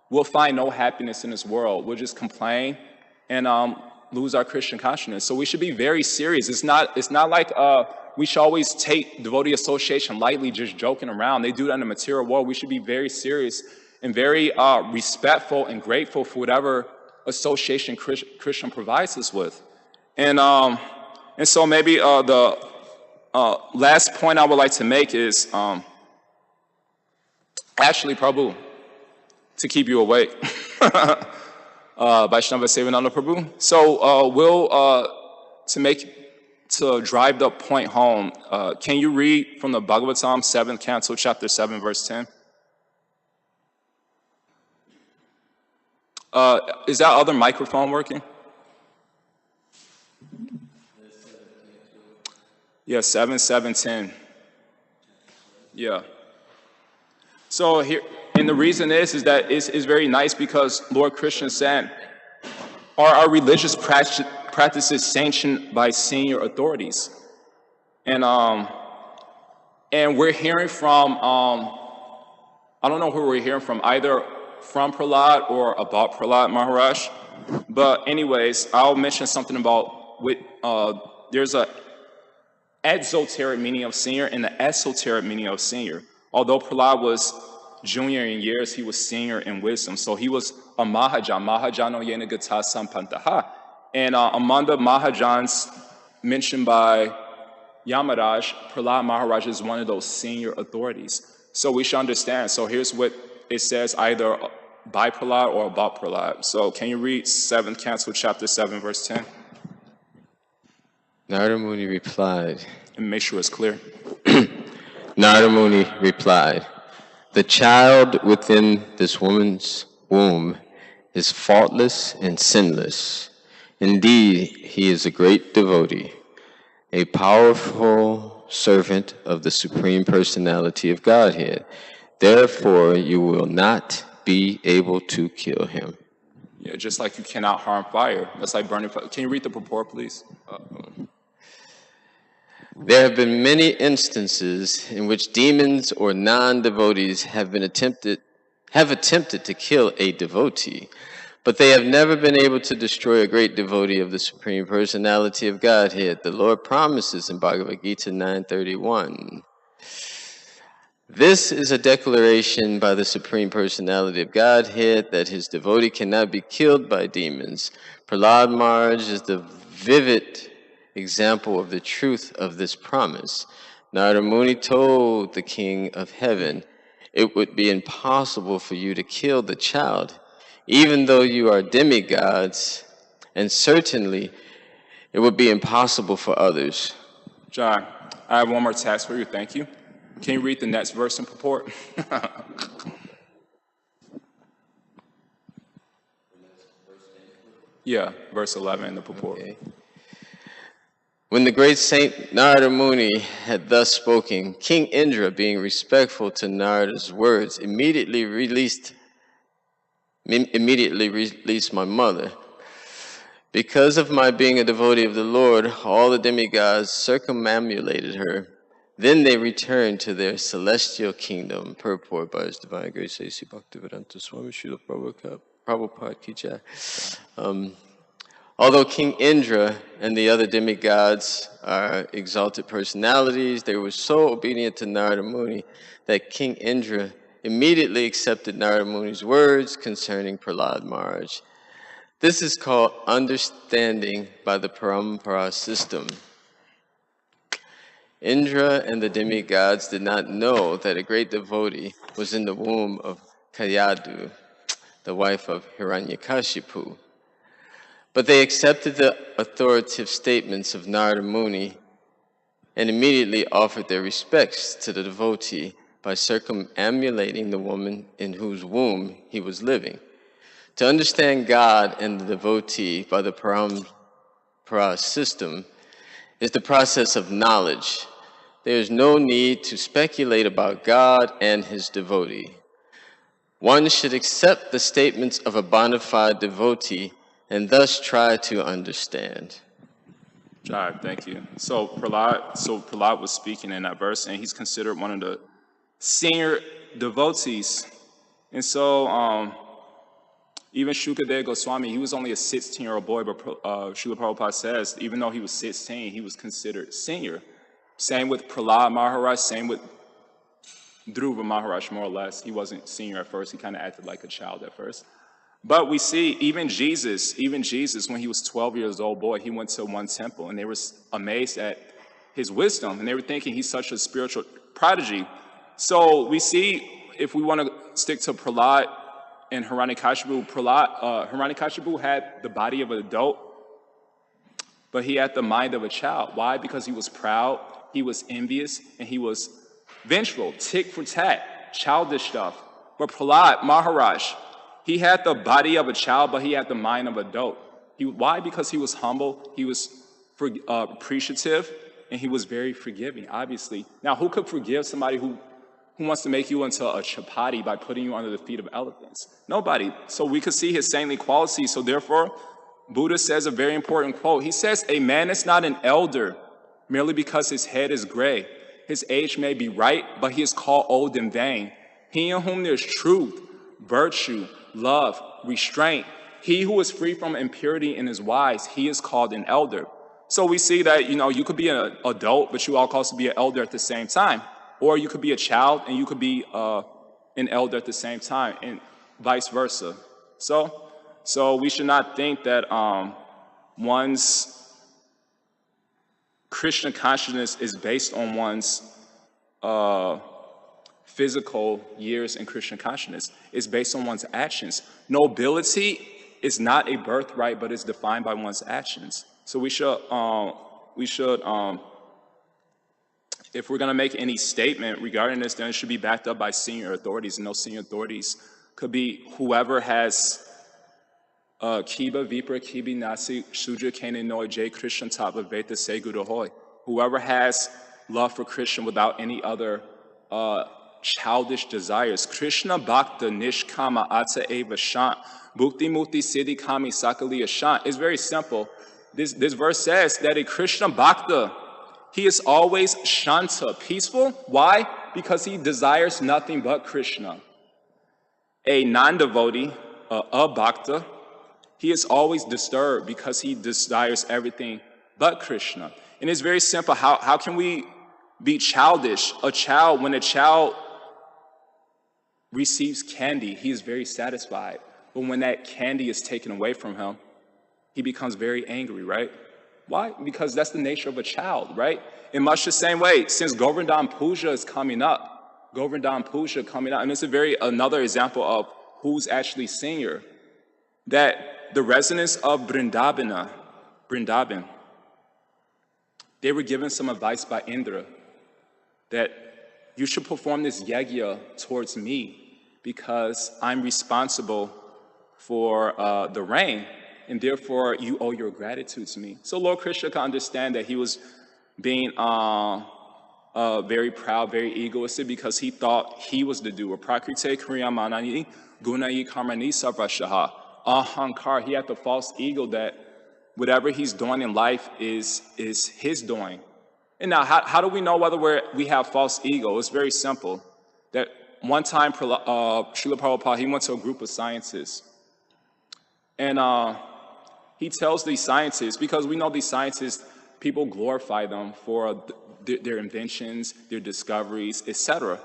we'll find no happiness in this world. We'll just complain and lose our Christian consciousness. So we should be very serious. It's not like we should always take devotee association lightly, just joking around. They do that in the material world. We should be very serious and very respectful and grateful for whatever association Christian provides us with. And so maybe the last point I would like to make is actually, Prabhu, to keep you awake. Vaishnava Sevananda Prabhu. So to drive the point home, can you read from the Bhagavatam, 7th canto, chapter 7, verse 10? Is that other microphone working? Yeah, 7, 10. Yeah. So here, and the reason is that it's very nice because Lord Krishna said, are our religious practices sanctioned by senior authorities? And we're hearing from, I don't know who we're hearing from, either from Prahlad or about Prahlad Maharaj. But anyways, I'll mention something about, there's a exoteric meaning of senior and the esoteric meaning of senior. Although Prahlad was junior in years, he was senior in wisdom. So he was a Mahajan, Mahajano Yenagata Sampantaha. And among the Mahajans mentioned by Yamaraj, Prahlad Maharaj is one of those senior authorities. So we should understand. So here's what it says, either by Prahlad or about Prahlad. So can you read 7th Canto, chapter 7, verse 10? Narada Muni replied. And make sure it's clear. Narada Muni replied, the child within this woman's womb is faultless and sinless. Indeed, he is a great devotee, a powerful servant of the Supreme Personality of Godhead. Therefore, you will not be able to kill him. Yeah, just like you cannot harm fire. That's like burning fire. Can you read the purport, please? There have been many instances in which demons or non-devotees have attempted to kill a devotee, but they have never been able to destroy a great devotee of the Supreme Personality of Godhead. The Lord promises in Bhagavad Gita 9:31. This is a declaration by the Supreme Personality of Godhead that his devotee cannot be killed by demons. Prahlad Maharaj is the vivid example of the truth of this promise. Narada Muni told the King of Heaven, it would be impossible for you to kill the child, even though you are demigods, and certainly it would be impossible for others. John, I have one more task for you. Thank you. Can you read the next verse and purport? Yeah, verse 11 in the purport. Okay. When the great saint Narada Muni had thus spoken, King Indra, being respectful to Narada's words, immediately released my mother. Because of my being a devotee of the Lord, all the demigods circumambulated her. Then they returned to their celestial kingdom. Purport by His Divine Grace, A.C. Bhaktivedanta Swami Srila Prabhupada Ki Jai. Although King Indra and the other demigods are exalted personalities, they were so obedient to Narada Muni that King Indra immediately accepted Narada Muni's words concerning Prahlad Maharaj. This is called understanding by the Parampara system. Indra and the demigods did not know that a great devotee was in the womb of Kayadu, the wife of Hiranyakashipu. But they accepted the authoritative statements of Narada Muni and immediately offered their respects to the devotee by circumambulating the woman in whose womb he was living. To understand God and the devotee by the Parampara system is the process of knowledge. There is no need to speculate about God and his devotee. One should accept the statements of a bona fide devotee and thus try to understand. Jai, thank you. So Prahlad was speaking in that verse, and he's considered one of the senior devotees. And so even Shukadeva Goswami, he was only a 16-year-old boy, but Srila Prabhupada says, even though he was 16, he was considered senior. Same with Prahlad Maharaj, same with Dhruva Maharaj, more or less. He wasn't senior at first. He kind of acted like a child at first. But we see even Jesus, when he was 12 years old boy, he went to one temple, and they were amazed at his wisdom, and they were thinking he's such a spiritual prodigy. So we see, if we want to stick to Prahlad and Hiranyakashipu, Hiranyakashipu had the body of an adult, but he had the mind of a child. Why? Because he was proud, he was envious, and he was vengeful, tick for tat, childish stuff. But Prahlad Maharaj, he had the body of a child, but he had the mind of an adult. Why? Because he was humble, he was appreciative, and he was very forgiving, obviously. Now, who could forgive somebody who wants to make you into a chapati by putting you under the feet of elephants? Nobody. So we could see his saintly qualities. So therefore, Buddha says a very important quote. He says, a man is not an elder merely because his head is gray. His age may be right, but he is called old and vain. He in whom there is truth, virtue, love, restraint, he who is free from impurity and is wise, he is called an elder. So we see that, you could be an adult, but you also be an elder at the same time. Or you could be a child and you could be an elder at the same time, and vice versa. So we should not think that one's Christian consciousness is based on one's physical years in Christian consciousness. It's based on one's actions. Nobility is not a birthright, but it's defined by one's actions. So we should, if we're going to make any statement regarding this, then it should be backed up by senior authorities, and those senior authorities could be whoever has Kiba Vipra Kibi Nasi Shuja Kane Noi J Christian Tapa Veta Segudahoy. Whoever has love for Christian without any other childish desires. Krishna Bhakta Nishkama Ata Eva Shant. Bhukti Mukti Siddhi Kami Sakaliya Shant. It's very simple. This verse says that a Krishna Bhakta, he is always Shanta, peaceful. Why? Because he desires nothing but Krishna. A non-devotee, a Bhakta, he is always disturbed because he desires everything but Krishna. And it's very simple. How can we be childish? When a child receives candy, he is very satisfied. But when that candy is taken away from him, he becomes very angry, right? Why? Because that's the nature of a child, right? In much the same way, since Govardhan Puja is coming up, and it's another example of who's actually senior, that the residents of Vrindavan, they were given some advice by Indra that you should perform this yajna towards me because I'm responsible for the rain, and therefore you owe your gratitude to me. So Lord Krishna can understand that he was being very proud, very egoistic, because he thought he was the doer. Prakrite kriyamanani gunayi karmani sarvashaha. Ahankar, he had the false ego that whatever he's doing in life is his doing. And now, how do we know whether we have false ego? It's very simple. That one time, Srila Prabhupada, he went to a group of scientists. And he tells these scientists, because we know these scientists, people glorify them for their inventions, their discoveries, etc.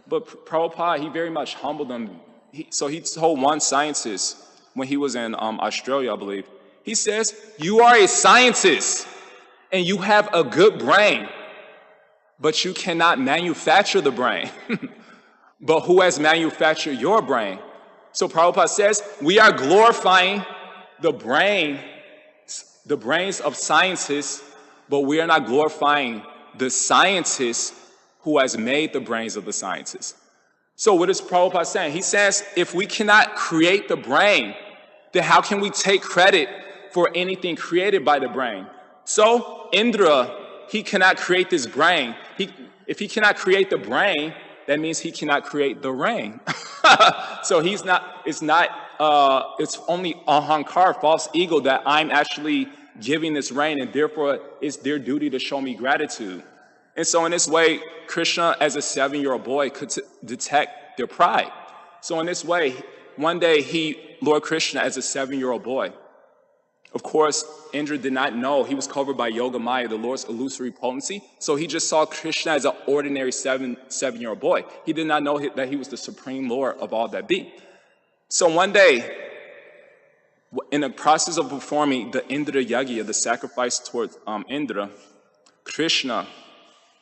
But Prabhupada, he very much humbled them. So he told one scientist, when he was in Australia, I believe, he says, you are a scientist and you have a good brain, but you cannot manufacture the brain. But who has manufactured your brain? So Prabhupada says, we are glorifying the brains of scientists, but we are not glorifying the scientist who has made the brains of the scientists. So what is Prabhupada saying? He says, if we cannot create the brain, then how can we take credit for anything created by the brain? So Indra, he cannot create this brain. If he cannot create the brain, that means he cannot create the rain. So it's only ahankar, false ego, that I'm actually giving this rain, and therefore it's their duty to show me gratitude. And so in this way, Krishna, as a 7-year-old boy, could detect their pride. So in this way, one day Lord Krishna, as a 7-year-old boy, of course, Indra did not know. He was covered by Yoga Maya, the Lord's illusory potency. So he just saw Krishna as an ordinary 7-year-old boy. He did not know that he was the supreme Lord of all that be. So one day, in the process of performing the Indra Yagya, the sacrifice towards Indra, Krishna,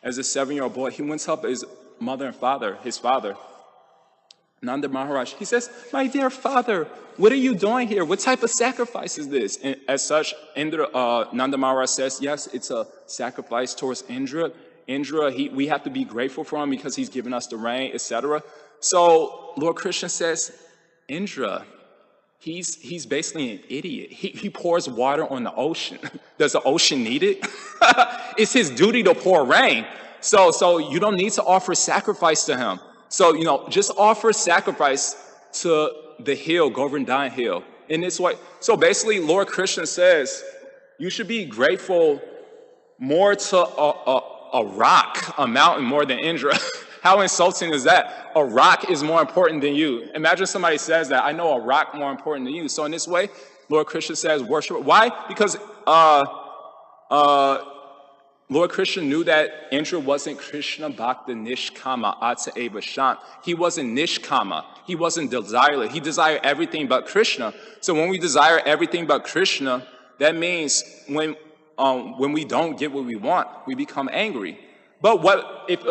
as a 7-year-old boy, he went up to his mother and father, his father, Nanda Maharaj. He says, my dear father, what are you doing here? What type of sacrifice is this? And as such, Nanda Maharaj says, yes, it's a sacrifice towards Indra. Indra, we have to be grateful for him because he's given us the rain, etc. So Lord Krishna says, Indra, he's basically an idiot. He pours water on the ocean. Does the ocean need it? It's his duty to pour rain. So you don't need to offer sacrifice to him. So, just offer sacrifice to the hill, Govardhan Hill. In this way. So basically, Lord Krishna says, you should be grateful more to a rock, a mountain, more than Indra. How insulting is that? A rock is more important than you. Imagine somebody says that. I know a rock more important than you. So in this way, Lord Krishna says, worship. Why? Because Lord Krishna knew that Indra wasn't Krishna Bhakta Nishkama Ata Eva Shant. He wasn't Nishkama. He wasn't desireless. He desired everything but Krishna. So when we desire everything but Krishna, that means when we don't get what we want, we become angry. But what if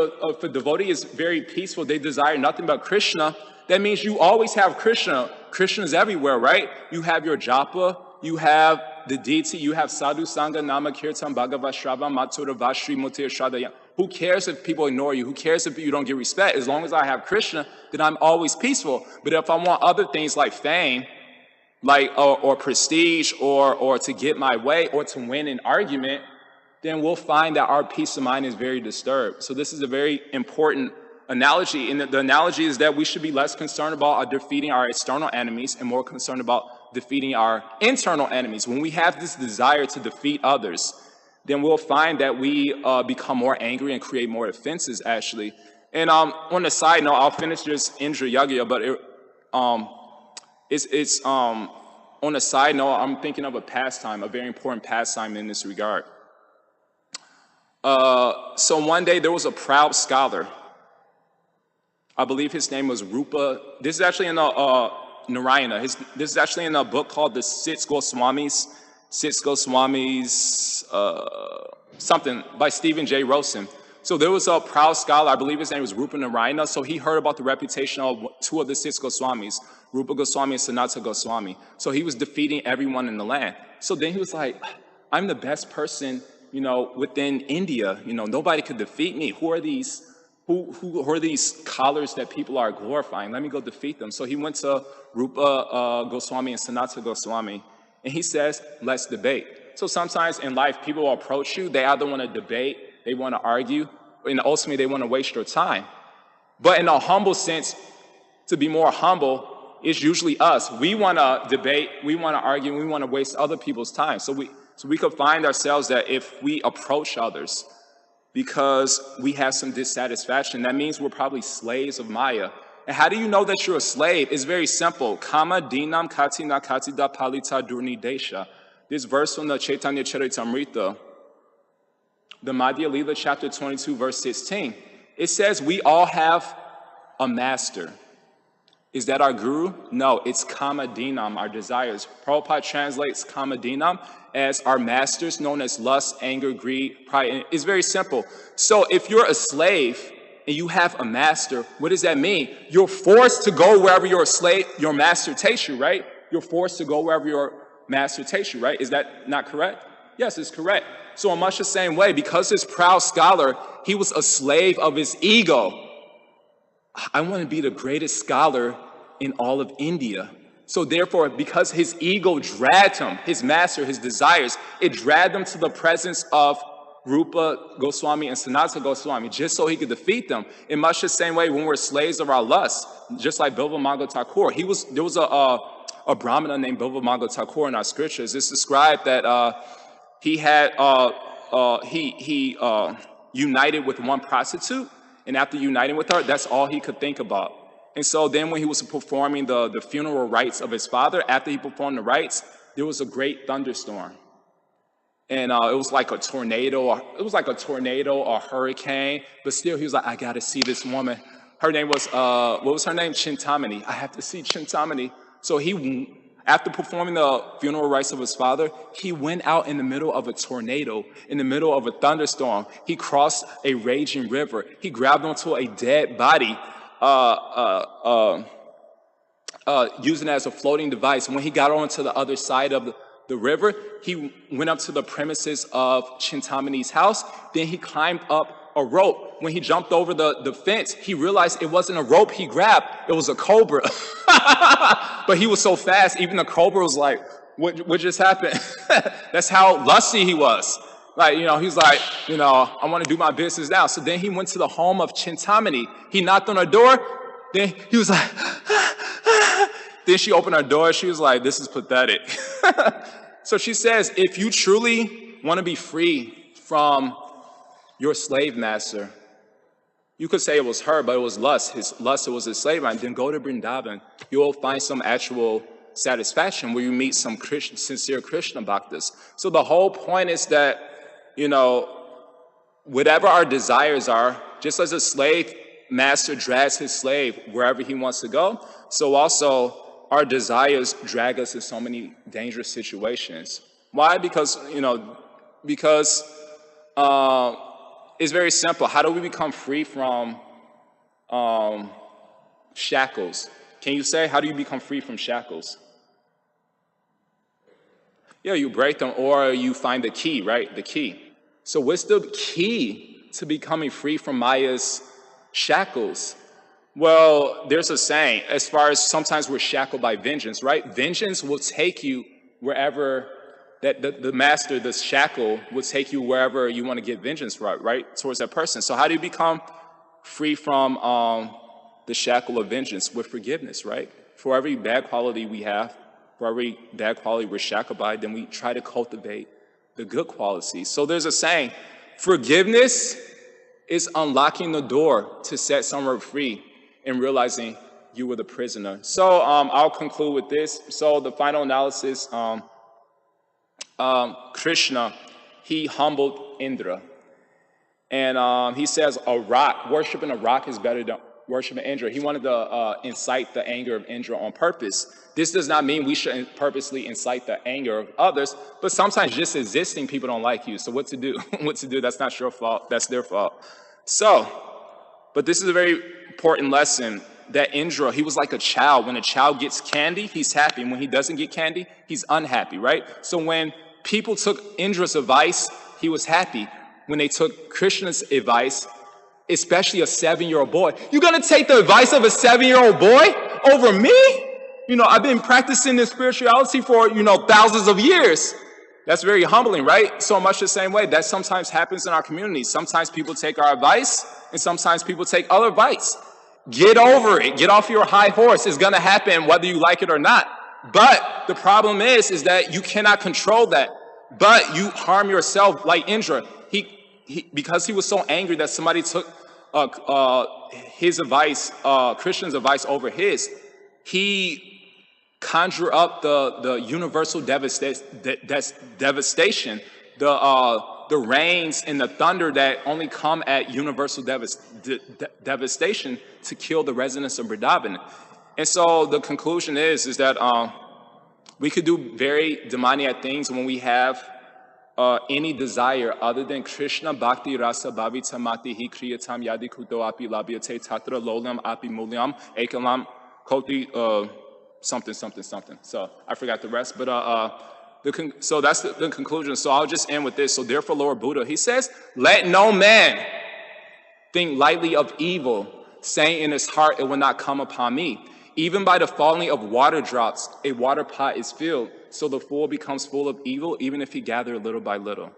a devotee is very peaceful, they desire nothing but Krishna, that means you always have Krishna. Krishna is everywhere, right? You have your japa, you have the deity, you have sadhu, sangha, nama, kirtan, bhagava, shrava, mathura, vashri, mutir, shradaya. Who cares if people ignore you? Who cares if you don't get respect? As long as I have Krishna, then I'm always peaceful. But if I want other things like fame, or prestige, or to get my way, or to win an argument, then we'll find that our peace of mind is very disturbed. So this is a very important analogy. And the analogy is that we should be less concerned about defeating our external enemies and more concerned about defeating our internal enemies. When we have this desire to defeat others, then we'll find that we become more angry and create more offenses, actually. And on a side note, I'll finish this Indra Yagya, but on a side note, I'm thinking of a pastime, a very important pastime in this regard. So one day there was a proud scholar. I believe his name was Rupa. This is actually in Narayana. This is actually in a book called The Six Goswamis, something by Stephen J. Rosen. So there was a proud scholar, I believe his name was Rupa Narayana. So he heard about the reputation of two of the six Goswamis, Rupa Goswami and Sanatana Goswami. So he was defeating everyone in the land. So then he was like, I'm the best person, within India. Nobody could defeat me. Who are these scholars that people are glorifying? Let me go defeat them. So he went to Rupa Goswami and Sanatana Goswami, and he says, let's debate. So sometimes in life, people will approach you. They either want to debate, they want to argue, and ultimately they want to waste your time. But in a humble sense, to be more humble, it's usually us. We want to debate, we want to argue, we want to waste other people's time. So we could find ourselves that if we approach others because we have some dissatisfaction, that means we're probably slaves of Maya. And how do you know that you're a slave? It's very simple. Kama dinam kati na kati da palita durni desha. This verse from the Chaitanya Charitamrita, the Madhya Lila chapter 22, verse 16. It says we all have a master. Is that our guru? No, it's kama dinam, our desires. Prabhupada translates kama dinam as our masters, known as lust, anger, greed, pride. And it's very simple. So if you're a slave and you have a master, what does that mean? You're forced to go wherever your master takes you, right? You're forced to go wherever your master takes you, right? Is that not correct? Yes, it's correct. So in much the same way, because this proud scholar, he was a slave of his ego. I want to be the greatest scholar in all of India. So therefore, because his ego dragged him, his master, his desires, it dragged him to the presence of Rupa Goswami and Sanatana Goswami, just so he could defeat them. In much the same way, when we're slaves of our lust, just like Bilva Thakur, there was a Brahmana named Bilva Thakur in our scriptures. It's described that he united with one prostitute, and after uniting with her, that's all he could think about. And so then when he was performing the funeral rites of his father, after he performed the rites, there was a great thunderstorm. And it was like a tornado, a hurricane, but still he was like, I gotta see this woman. Her name was, what was her name? Chintamani. I have to see Chintamani. So after performing the funeral rites of his father, he went out in the middle of a tornado, in the middle of a thunderstorm. He crossed a raging river. He grabbed onto a dead body, using it as a floating device. And when he got onto the other side of the river, he went up to the premises of Chintamani's house. Then he climbed up a rope. When he jumped over the fence, he realized it wasn't a rope he grabbed, it was a cobra. But he was so fast, even the cobra was like, what just happened? That's how lusty he was. He's like, I want to do my business now. So then he went to the home of Chintamani. He knocked on her door. Then he was like, Then she opened her door. She was like, this is pathetic. So she says, if you truly want to be free from your slave master, you could say it was her, but it was lust. It was his slave master. Then go to Vrindavan. You will find some actual satisfaction where you meet some sincere Krishna bhaktas. So the whole point is that you know, whatever our desires are, just as a slave master drags his slave wherever he wants to go, so also our desires drag us in so many dangerous situations. Why? Because, it's very simple. How do we become free from shackles? Can you say, how do you become free from shackles? Yeah, you break them or you find the key, right? The key. So what's the key to becoming free from Maya's shackles? Well, there's a saying, as far as sometimes we're shackled by vengeance, right? Vengeance will take you wherever, that the master, the shackle, will take you wherever you want to get vengeance, right? Towards that person. So how do you become free from the shackle of vengeance? With forgiveness, right? For every bad quality we have, for every bad quality we're shackled by, then we try to cultivate the good qualities. So there's a saying, forgiveness is unlocking the door to set someone free and realizing you were the prisoner. So I'll conclude with this. So the final analysis, Krishna, he humbled Indra. And he says worshiping a rock is better than worshiping Indra. He wanted to incite the anger of Indra on purpose. This does not mean we should purposely incite the anger of others, but sometimes just existing, people don't like you. So what to do? What to do? That's not your fault. That's their fault. So, but this is a very important lesson that Indra, he was like a child. When a child gets candy, he's happy. And when he doesn't get candy, he's unhappy, right? So when people took Indra's advice, he was happy. When they took Krishna's advice, especially a 7-year-old boy, you're going to take the advice of a 7-year-old boy over me? I've been practicing this spirituality for, thousands of years. That's very humbling, right? So much the same way that sometimes happens in our community. Sometimes people take our advice, and sometimes people take other advice. Get over it. Get off your high horse. It's going to happen whether you like it or not. But the problem is that you cannot control that. But you harm yourself like Indra. Because he was so angry that somebody took his advice, Christian's advice over his, he conjure up the universal devastation, the rains and the thunder that only come at universal devastation to kill the residents of Vrindavan. And so the conclusion is that we could do very demoniac things when we have any desire other than Krishna Bhakti Rasa Bhavita Mati Hi Kriyatam Yadi Kuto Api Labhyate Tatra Lolam Api Mulyam Ekalam Koti something. So I forgot the rest, but so that's the conclusion. So I'll just end with this. So therefore, Lord Buddha, he says, let no man think lightly of evil, saying in his heart, it will not come upon me. Even by the falling of water drops, a water pot is filled. So the fool becomes full of evil, even if he gather little by little.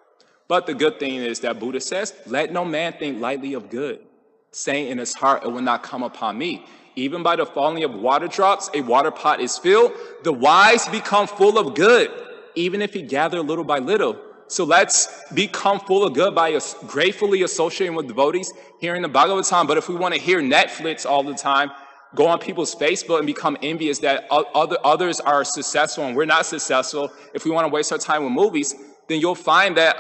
But the good thing is that Buddha says, let no man think lightly of good, saying in his heart, it will not come upon me. Even by the falling of water drops, a water pot is filled. The wise become full of good, even if he gather little by little. So let's become full of good by gratefully associating with devotees, hearing the Bhagavatam. But if we want to hear Netflix all the time, go on people's Facebook and become envious that others are successful and we're not successful, if we want to waste our time with movies, then you'll find that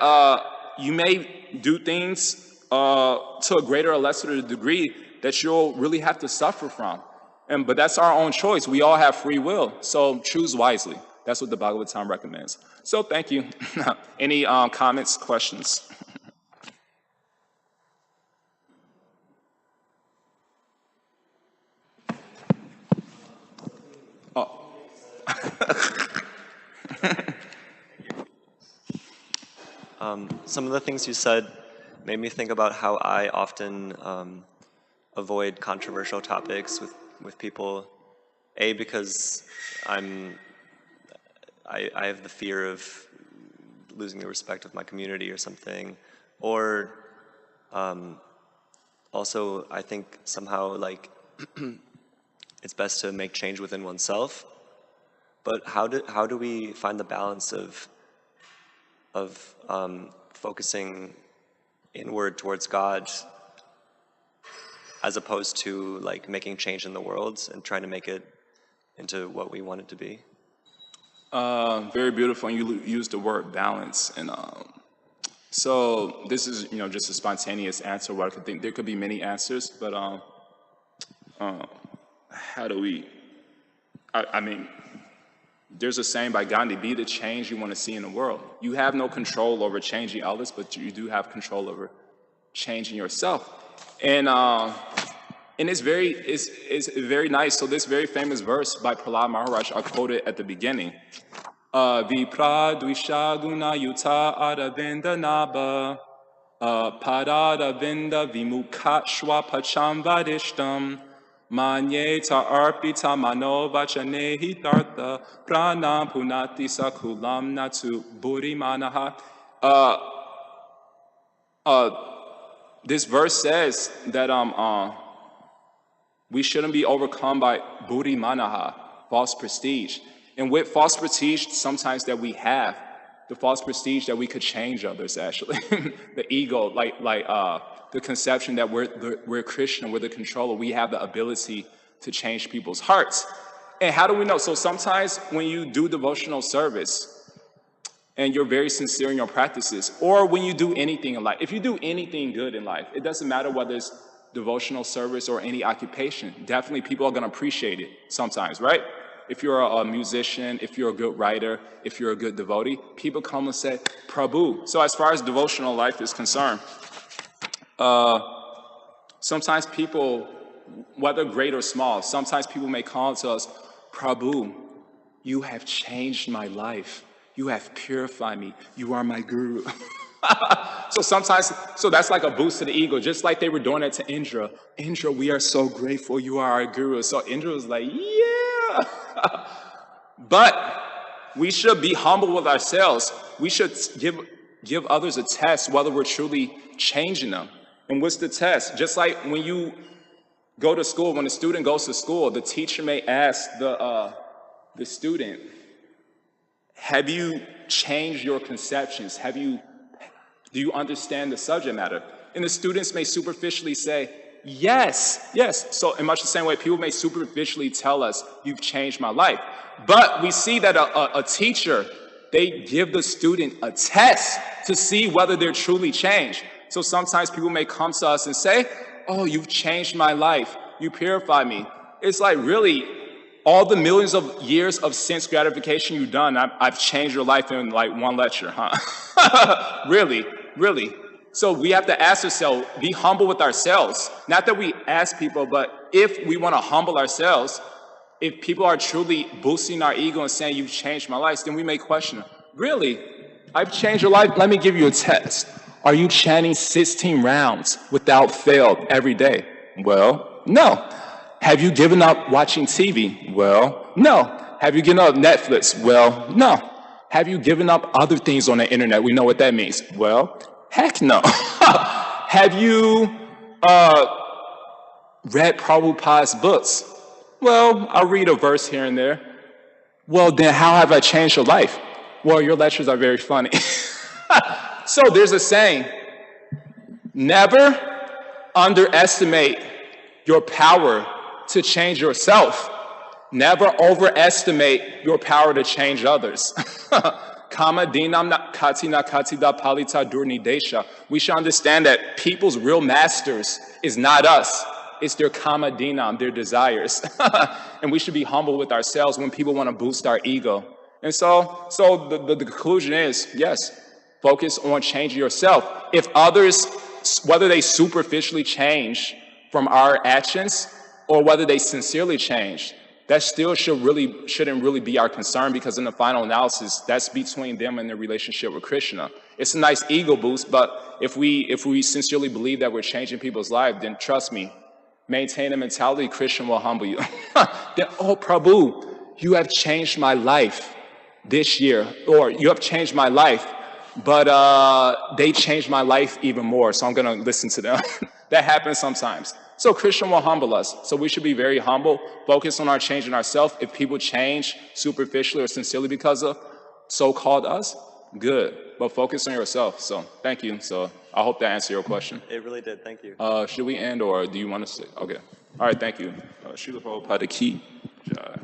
you may do things to a greater or lesser degree that you'll really have to suffer from. But that's our own choice. We all have free will, so choose wisely. That's what the Bhagavatam recommends. So thank you. Any comments, questions? Some of the things you said made me think about how I often avoid controversial topics with people. A, because I have the fear of losing the respect of my community or something. Or also, I think somehow like it's best to make change within oneself. But how do we find the balance of focusing inward towards God as opposed to like making change in the world and trying to make it into what we want it to be? Very beautiful. And you used the word balance. And So this is, just a spontaneous answer. What I could think there could be many answers, but how do we? I mean, there's a saying by Gandhi: "Be the change you want to see in the world." You have no control over changing others, but you do have control over changing yourself. And it's very nice. So this very famous verse by Prahlad Maharaj, I quoted at the beginning. Vipradvishaguna yuta aravinda naba paradavinda vimukha shwapacham vadishtam manyeta arpita manovachanehi tartha pranam punati sakulam natu buddhimanaha. This verse says that we shouldn't be overcome by buddhimanaha, false prestige. And with false prestige, sometimes that we have, the false prestige that we could change others, actually. The ego, the conception that we're Krishna, we're the controller, we have the ability to change people's hearts. And how do we know? So sometimes when you do devotional service and you're very sincere in your practices, or when you do anything in life, if you do anything good in life, it doesn't matter whether it's devotional service or any occupation, definitely people are going to appreciate it sometimes, right? If you're a musician, if you're a good writer, if you're a good devotee, people come and say, Prabhu. So as far as devotional life is concerned, sometimes people, whether great or small, sometimes people may call to us, Prabhu, you have changed my life. You have purified me. You are my guru. So that's like a boost to the ego, just like they were doing it to Indra. Indra, we are so grateful you are our guru. So Indra was like, yeah. But we should be humble with ourselves. We should give others a test whether we're truly changing them. And what's the test? Just like when you go to school, when a student goes to school, the teacher may ask the student, have you changed your conceptions? Do you understand the subject matter? And the students may superficially say, yes. So in much the same way, people may superficially tell us, you've changed my life. But we see that a teacher, they give the student a test to see whether they're truly changed. So sometimes people may come to us and say, oh, you've changed my life. You purify me. It's like, really, all the millions of years of sense gratification you've done, I've changed your life in like one lecture, huh? Really. So we have to ask ourselves, be humble with ourselves. Not that we ask people, but if we want to humble ourselves, if people are truly boosting our ego and saying, you've changed my life, then we may question, really? I've changed your life? Let me give you a test. Are you chanting 16 rounds without fail every day? Well, no. Have you given up watching TV? Well, no. Have you given up Netflix? Well, no. Have you given up other things on the internet? We know what that means. Well, heck no. Have you read Prabhupada's books? Well, I'll read a verse here and there. Well, then how have I changed your life? Well, your lectures are very funny. So there's a saying, never underestimate your power to change yourself. Never overestimate your power to change others. Kama dinam katina katida palita durnidesha. We should understand that people's real masters is not us. It's their kama dinam, their desires. And we should be humble with ourselves when people want to boost our ego. And so the conclusion is, yes, focus on changing yourself. If others, whether they superficially change from our actions or whether they sincerely change, that still shouldn't really be our concern, because in the final analysis, that's between them and their relationship with Krishna. It's a nice ego boost, but if we sincerely believe that we're changing people's lives, then trust me, maintain a mentality, Krishna will humble you. Then, oh, Prabhu, you have changed my life this year, or you have changed my life, but they changed my life even more, so I'm going to listen to them. That happens sometimes. So Krishna will humble us. So we should be very humble, focus on our changing ourselves. If people change superficially or sincerely because of so-called us, good. But focus on yourself. So thank you. So I hope that answered your question. It really did. Thank you. Should we end, or do you want to say? Okay. All right. Thank you. Srila Prabhupada Ki Jaya.